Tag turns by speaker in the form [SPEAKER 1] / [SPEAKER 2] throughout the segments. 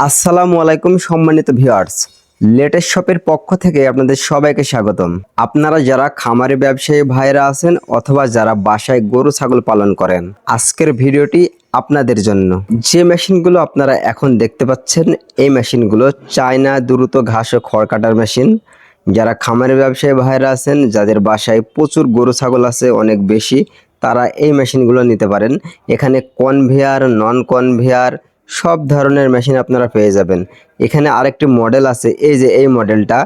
[SPEAKER 1] আসসালামু আলাইকুম সম্মানিত ভিউয়ার্স, লেটেস্ট শপের পক্ষ থেকে আপনাদের সবাইকে স্বাগতম। আপনারা যারা খামারি ব্যবসায়ী ভাইরা আছেন অথবা যারা বাসায় গরু ছাগল পালন করেন, আজকের ভিডিওটি আপনাদের জন্য। যে মেশিনগুলো আপনারা এখন দেখতে পাচ্ছেন, এই মেশিনগুলো চায়না দ্রুত ঘাস ও খড় কাটার মেশিন। যারা খামারি ব্যবসায়ী ভাইরা আছেন, যাদের বাসায় প্রচুর গরু ছাগল আছে অনেক বেশি, তারা এই মেশিনগুলো নিতে পারেন। এখানে কনভেয়ার, নন কনভেয়ার সব ধরনের মেশিন আপনারা পেয়ে যাবেন। এখানে আরেকটি মডেল আছে, এই যে এই মডেলটা,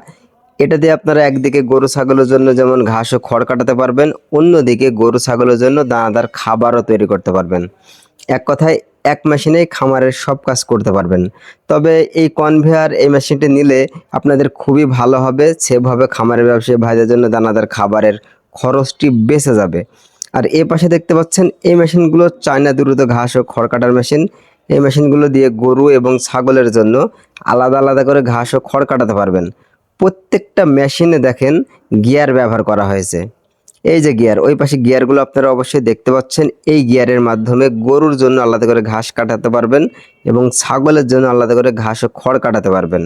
[SPEAKER 1] এটা দিয়ে আপনারা একদিকে গরু ছাগলের জন্য যেমন ঘাস ও খড় কাটাতে পারবেন, অন্যদিকে গরু ছাগলের জন্য দানাদার খাবারও তৈরি করতে পারবেন। এক কথায় এক মেশিনেই খামারের সব কাজ করতে পারবেন। তবে এই কনভেয়ার এই মেশিনটি নিলে আপনাদের খুবই ভালো হবে, সেভাবে খামারের ব্যবসায়ী ভাইদের জন্য দানাদার খাবারের খরচটি বেঁচে যাবে। আর এ পাশে দেখতে পাচ্ছেন এই মেশিনগুলো চায়না দ্রুত ঘাস ও খড় কাটার মেশিন। এই মেশিনগুলো দিয়ে গরু এবং ছাগলের জন্য আলাদা আলাদা করে ঘাস ও খড় কাটাতে পারবেন। প্রত্যেকটা মেশিনে দেখেন গিয়ার ব্যবহার করা হয়েছে। এই যে গিয়ার, ওই পাশে গিয়ারগুলো আপনারা অবশ্যই দেখতে পাচ্ছেন। এই গিয়ারের মাধ্যমে গরুর জন্য আলাদা করে ঘাস কাটাতে পারবেন এবং ছাগলের জন্য আলাদা করে ঘাস ও খড় কাটাতে পারবেন।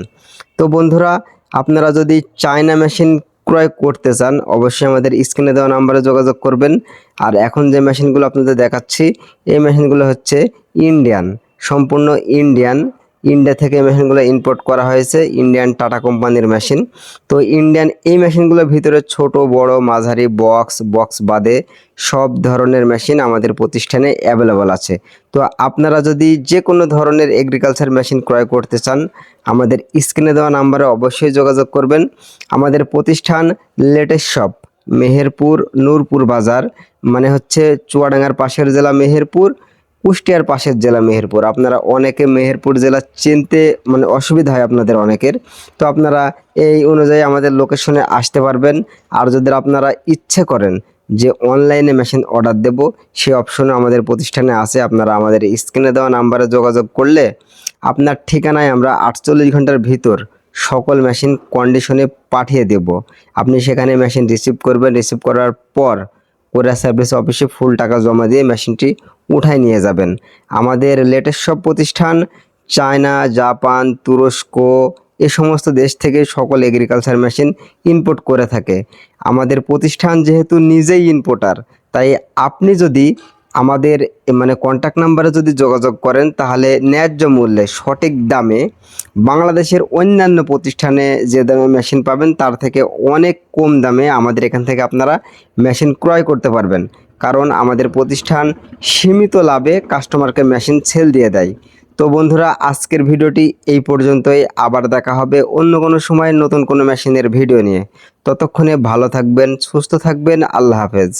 [SPEAKER 1] তো বন্ধুরা, আপনারা যদি চায়না মেশিন ক্রয় করতে চান, অবশ্যই আমাদের স্ক্রিনে দেওয়া নাম্বারে যোগাযোগ করবেন। আর এখন যে মেশিনগুলো আপনাদের দেখাচ্ছি, এই মেশিনগুলো হচ্ছে ইন্ডিয়ান, সম্পূর্ণ ইন্ডিয়ান। ইন্ডিয়া থেকে মেশিনগুলো ইম্পোর্ট করা হয়েছে, ইন্ডিয়ান টাটা কোম্পানির মেশিন। তো ইন্ডিয়ান এই মেশিনগুলোর ভিতরে ছোট বড় মাঝারি বক্স বাদে সব ধরনের মেশিন আমাদের প্রতিষ্ঠানে অ্যাভেলেবল আছে। তো আপনারা যদি যে কোনো ধরনের এগ্রিকালচার মেশিন ক্রয় করতে চান, আমাদের স্ক্রিনে দেওয়া নাম্বারে অবশ্যই যোগাযোগ করবেন। আমাদের প্রতিষ্ঠান লেটেস্ট শপ, মেহেরপুর নূরপুর বাজার, মানে হচ্ছে চুয়াডাঙ্গার পাশের জেলা মেহেরপুর, কুষ্টিয়ার পাশের জেলা মেহেরপুর। আপনারা অনেকে মেহেরপুর জেলা চিনতে মানে অসুবিধা হয় আপনাদের অনেকের, তো আপনারা এই অনুযায়ী আমাদের লোকেশনে আসতে পারবেন। আর যদি আপনারা ইচ্ছে করেন যে অনলাইনে মেশিন অর্ডার দেব, সেই অপশনও আমাদের প্রতিষ্ঠানে আছে। আপনারা আমাদের স্ক্রিনে দেওয়া নাম্বারে যোগাযোগ করলে আপনার ঠিকানায় আমরা 48 ঘন্টার ভিতর সকল মেশিন কন্ডিশনে পাঠিয়ে দেব। আপনি সেখানে মেশিন রিসিভ করবেন, রিসিভ করার পর কোরিয়ার সার্ভিস অফিসে ফুল টাকা জমা দিয়ে মেশিনটি উঠায় নিয়ে যাবেন। আমাদের লেটেস্ট সব প্রতিষ্ঠান চায়না, জাপান, তুরস্ক এ সমস্ত দেশ থেকে সকল এগ্রিকালচার মেশিন ইম্পোর্ট করে থাকে। আমাদের প্রতিষ্ঠান যেহেতু নিজেই ইম্পোর্টার, তাই আপনি যদি আমাদের মানে কন্ট্যাক্ট নাম্বারে যদি যোগাযোগ করেন, তাহলে ন্যায্য মূল্যে সঠিক দামে বাংলাদেশের অন্যান্য প্রতিষ্ঠানে যে দামে মেশিন পাবেন তার থেকে অনেক কম দামে আমাদের এখান থেকে আপনারা মেশিন ক্রয় করতে পারবেন। কারণ আমাদের প্রতিষ্ঠান সীমিত লাভে কাস্টমারকে মেশিন সেল দিয়ে দেয়। তো বন্ধুরা, আজকের ভিডিওটি এই পর্যন্তই। আবার দেখা হবে অন্য কোনো সময় নতুন কোনো মেশিনের ভিডিও নিয়ে। ততক্ষণে ভালো থাকবেন, সুস্থ থাকবেন। আল্লাহ হাফেজ।